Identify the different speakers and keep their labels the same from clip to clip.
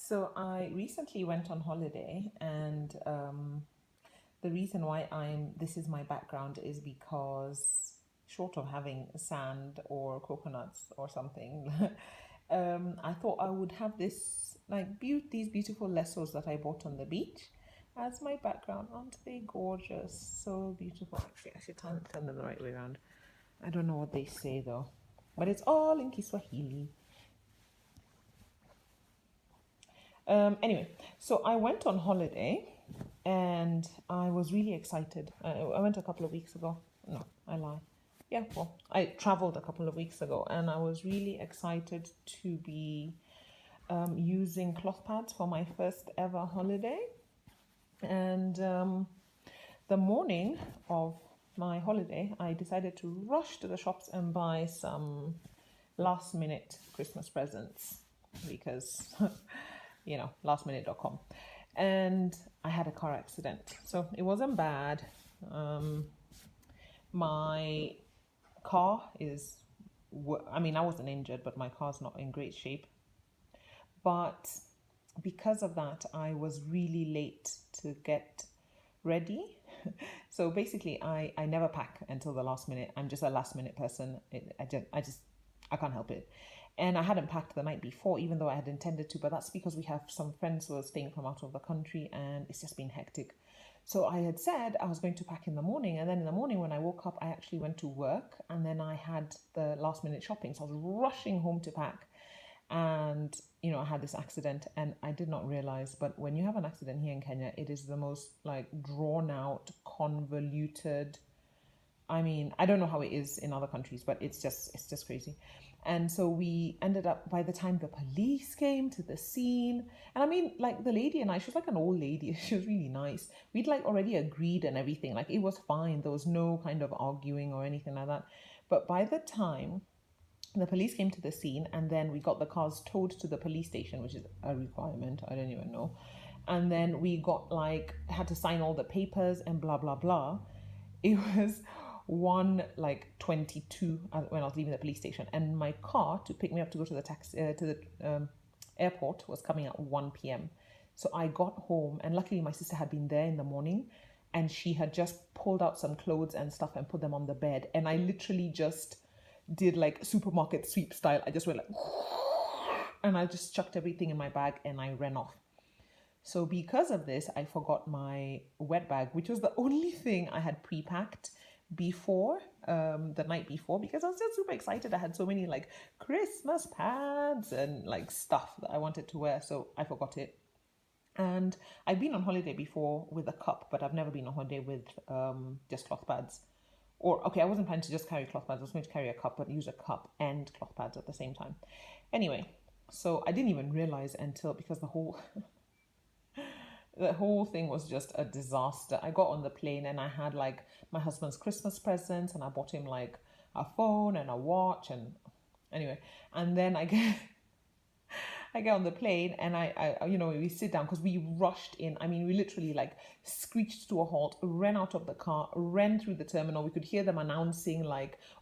Speaker 1: So I recently went on holiday, and the reason why this is my background is because, short of having sand or coconuts or something, I thought I would have these beautiful lessons that I bought on the beach as my background. Aren't they gorgeous? So beautiful. Actually, I should turn them the right way around. I don't know what they say though, but it's all in Kiswahili. Anyway, so I went on holiday and I was really excited. I went a couple of weeks ago. No, I lie. Yeah, well, I traveled a couple of weeks ago and I was really excited to be using cloth pads for my first ever holiday. And the morning of my holiday, I decided to rush to the shops and buy some last minute Christmas presents because lastminute.com. And I had a car accident. So it wasn't bad. My car is, I wasn't injured, but my car's not in great shape. But because of that, I was really late to get ready. So basically, I never pack until the last minute. I'm just a last minute person. I can't help it. And I hadn't packed the night before, even though I had intended to, but that's because we have some friends who are staying from out of the country and it's just been hectic. So I had said I was going to pack in the morning, and then in the morning when I woke up, I actually went to work, and then I had the last minute shopping. So I was rushing home to pack, and I had this accident, and I did not realize, but when you have an accident here in Kenya, it is the most drawn out, convoluted. I don't know how it is in other countries, but it's just crazy. And so we ended up, by the time the police came to the scene, and the lady and I, she was like an old lady. She was really nice. We'd already agreed and everything. It was fine. There was no kind of arguing or anything like that. But by the time the police came to the scene, and then we got the cars towed to the police station, which is a requirement. I don't even know. And then we got had to sign all the papers and blah, blah, blah. It was 1:22 when I was leaving the police station, and my car to pick me up to go to the taxi to the airport was coming at 1 p.m. So I got home, and luckily my sister had been there in the morning, and she had just pulled out some clothes and stuff and put them on the bed, and I literally just did supermarket sweep style. I just went and I just chucked everything in my bag and I ran off. So because of this, I forgot my wet bag, which was the only thing I had pre-packed before the night before, because I was just super excited. I had so many Christmas pads and stuff that I wanted to wear, so I forgot it. And I've been on holiday before with a cup, but I've never been on holiday with just cloth pads. I wasn't planning to just carry cloth pads. I was going to carry a cup, but use a cup and cloth pads at the same time. Anyway, so I didn't even realize because the whole thing was just a disaster. I got on the plane and I had my husband's Christmas presents, and I bought him a phone and a watch, and anyway, and then I get on the plane and I we sit down because we rushed in. We literally screeched to a halt, ran out of the car, ran through the terminal. We could hear them announcing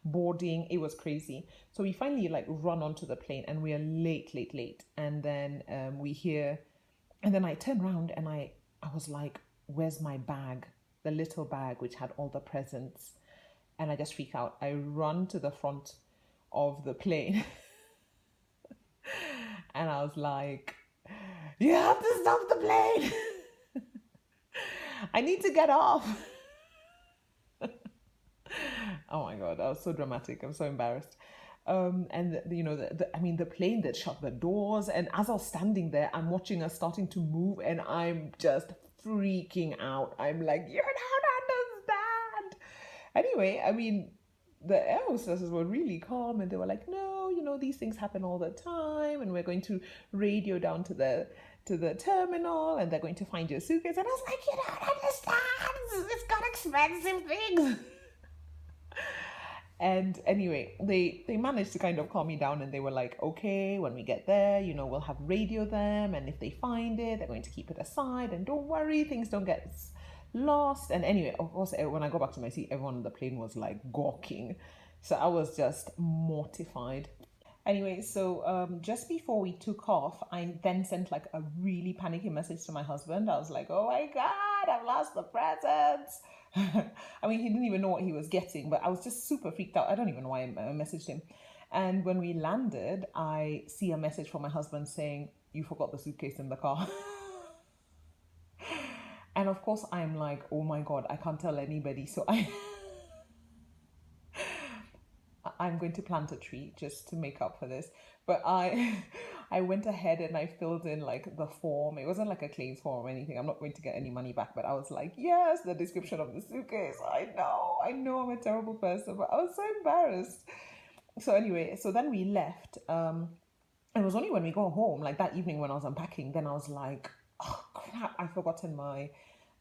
Speaker 1: boarding. It was crazy. So we finally run onto the plane and we are late. And then we hear, and then I turn around and I was like, where's my bag? The little bag which had all the presents. And I just freak out. I run to the front of the plane. And I was like, you have to stop the plane. I need to get off. Oh my God, that was so dramatic. I'm so embarrassed. The plane that shut the doors, and as I was standing there, I'm watching us starting to move, and I'm just freaking out. I'm like, you don't understand. Anyway, the air hostesses were really calm, and they were like, no, these things happen all the time, and we're going to radio down to the terminal, and they're going to find your suitcase. And I was like, you don't understand. It's got expensive things. And anyway, they managed to kind of calm me down, and they were like, okay, when we get there, we'll have radio them, and if they find it, they're going to keep it aside, and don't worry, things don't get lost. And anyway, of course, when I got back to my seat, everyone on the plane was gawking. So I was just mortified. Anyway, so just before we took off, I then sent like a really panicky message to my husband. I was like, "Oh my God, I've lost the presents." I mean, he didn't even know what he was getting, but I was just super freaked out. I don't even know why I messaged him. And when we landed, I see a message from my husband saying, "You forgot the suitcase in the car." And of course, I'm like, "Oh my God, I can't tell anybody." So I'm going to plant a tree just to make up for this. But I went ahead and I filled in like the form. It wasn't like a claims form or anything. I'm not going to get any money back, but I was like, yes, the description of the suitcase. I know I'm a terrible person, but I was so embarrassed. So anyway, so then we left. It was only when we got home, like that evening when I was unpacking, then I was like, oh crap, I've forgotten my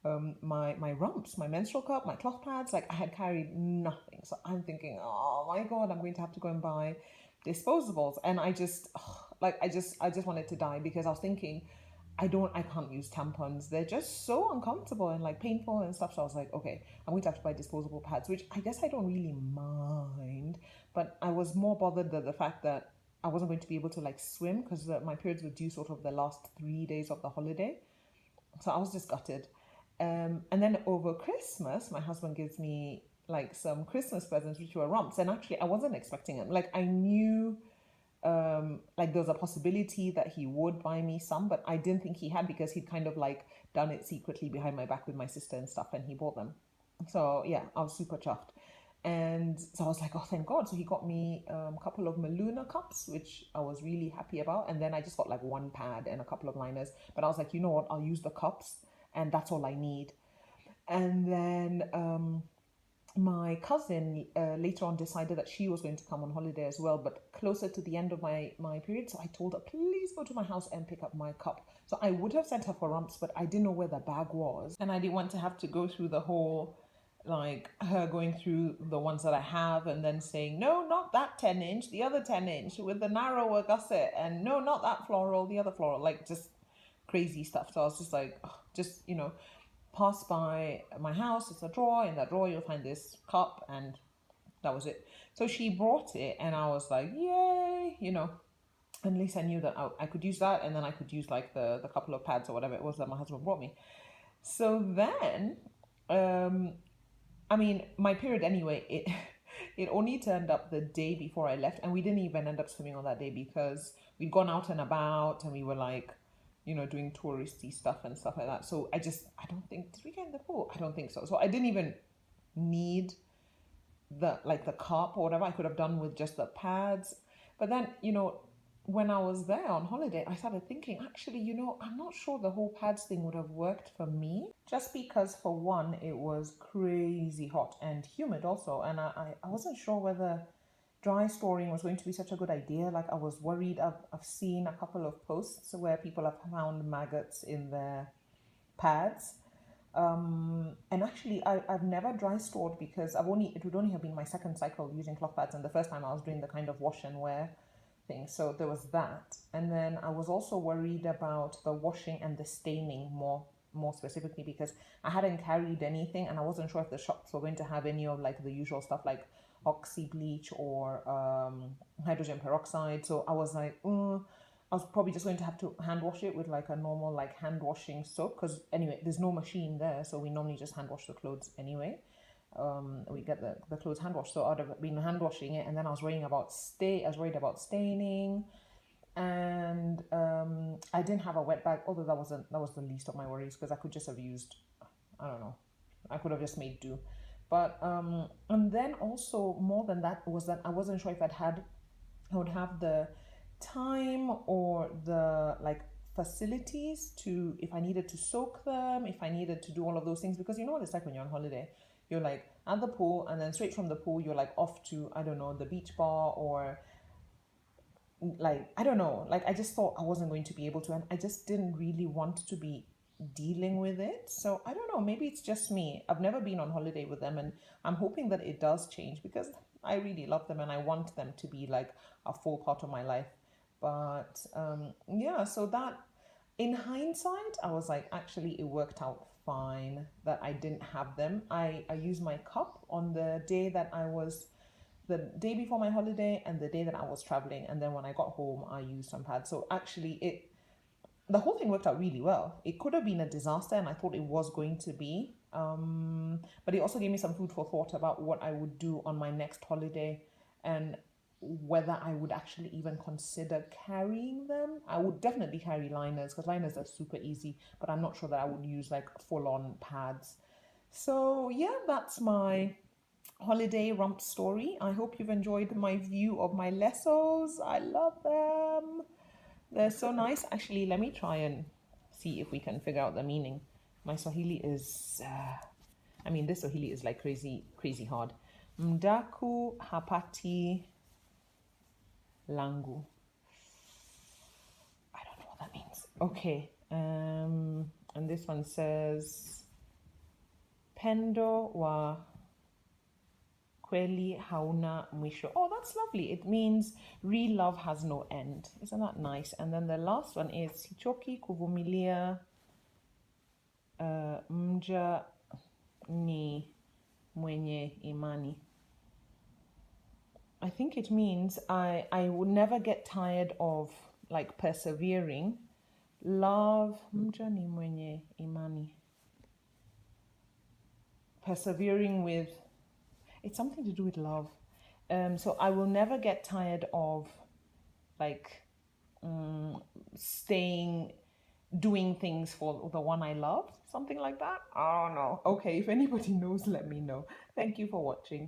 Speaker 1: rumps, my menstrual cup, my cloth pads. Like I had carried nothing. So I'm thinking, oh my God, I'm going to have to go and buy disposables. And I just I just wanted to die because I was thinking, I can't use tampons. They're just so uncomfortable and like painful and stuff. So I was like, okay, I'm going to have to buy disposable pads, which I guess I don't really mind. But I was more bothered at the fact that I wasn't going to be able to like swim because my periods were due sort of the last 3 days of the holiday. So I was just gutted. And then over Christmas, my husband gives me like some Christmas presents, which were rumps. And actually, I wasn't expecting them. Like, I knew like there was a possibility that he would buy me some, but I didn't think he had because he'd kind of like done it secretly behind my back with my sister and stuff, and he bought them. So yeah, I was super chuffed. And so I was like, oh, thank God. So he got me a couple of Maluna cups, which I was really happy about. And then I just got like one pad and a couple of liners. But I was like, you know what? I'll use the cups and that's all I need. And then my cousin later on decided that she was going to come on holiday as well, but closer to the end of my period. So I told her, please go to my house and pick up my cup. So I would have sent her for rumps, but I didn't know where the bag was. And I didn't want to have to go through the whole, like her going through the ones that I have and then saying, no, not that 10-inch, the other 10-inch with the narrower gusset. And no, not that floral, the other floral, like just crazy stuff. So I was just like, ugh, just, pass by my house, it's a drawer, in that drawer you'll find this cup, and that was it. So she brought it and I was like, yay, at least I knew that I could use that, and then I could use like the couple of pads or whatever it was that my husband brought me. So then I mean, my period anyway, it only turned up the day before I left, and we didn't even end up swimming on that day because we'd gone out and about and we were like, doing touristy stuff and stuff like that. So I don't think, did we get in the pool? I don't think so. So I didn't even need the cup or whatever. I could have done with just the pads. But then, when I was there on holiday, I started thinking, actually, I'm not sure the whole pads thing would have worked for me. Just because, for one, it was crazy hot and humid also. And I wasn't sure whether dry storing was going to be such a good idea. Like, I was worried. I've seen a couple of posts where people have found maggots in their pads. And actually, I've never dry stored because it would only have been my second cycle using cloth pads, and the first time I was doing the kind of wash and wear thing. So there was that. And then I was also worried about the washing and the staining more specifically because I hadn't carried anything and I wasn't sure if the shops were going to have any of like the usual stuff like oxy bleach or hydrogen peroxide. So I was like, I was probably just going to have to hand wash it with like a normal like hand washing soap because anyway, there's no machine there, so we normally just hand wash the clothes anyway. We get the clothes hand washed, so I'd have been hand washing it, and then I was worried about staining, and I didn't have a wet bag, although that was the least of my worries because I could just have used, I don't know, I could have just made do. But and then also more than that was that I wasn't sure if I would have the time or the like facilities to, if I needed to soak them, if I needed to do all of those things, because you know what it's like when you're on holiday. You're like at the pool, and then straight from the pool you're like off to, I don't know, the beach bar, or like, I don't know, like I just thought I wasn't going to be able to, and I just didn't really want to be dealing with it. So I don't know, maybe it's just me. I've never been on holiday with them, and I'm hoping that it does change because I really love them and I want them to be like a full part of my life. But yeah, so that in hindsight, I was like, actually, it worked out fine that I didn't have them. I used my cup on the day that I was the day before my holiday and the day that I was traveling. And then when I got home, I used some pads. So actually, the whole thing worked out really well. It could have been a disaster, and I thought it was going to be. But it also gave me some food for thought about what I would do on my next holiday and whether I would actually even consider carrying them. I would definitely carry liners because liners are super easy, but I'm not sure that I would use like full on pads. So, yeah, that's my holiday rump story. I hope you've enjoyed my view of my lessos. I love them. They're so nice. Actually, let me try and see if we can figure out the meaning. My Swahili is, this Swahili is like crazy, crazy hard. Mdaku hapati langu. I don't know what that means. Okay. And this one says, Pendo wa kweli hauna mwisho. Oh, that's lovely. It means real love has no end. Isn't that nice? And then the last one is sichoki kuvumilia mja ni mwenye imani. I think it means I would never get tired of like persevering. Love mja ni mwenye imani. Persevering with, it's something to do with love. So I will never get tired of like doing things for the one I love. Something like that. I don't know. Okay, if anybody knows, let me know. Thank you for watching.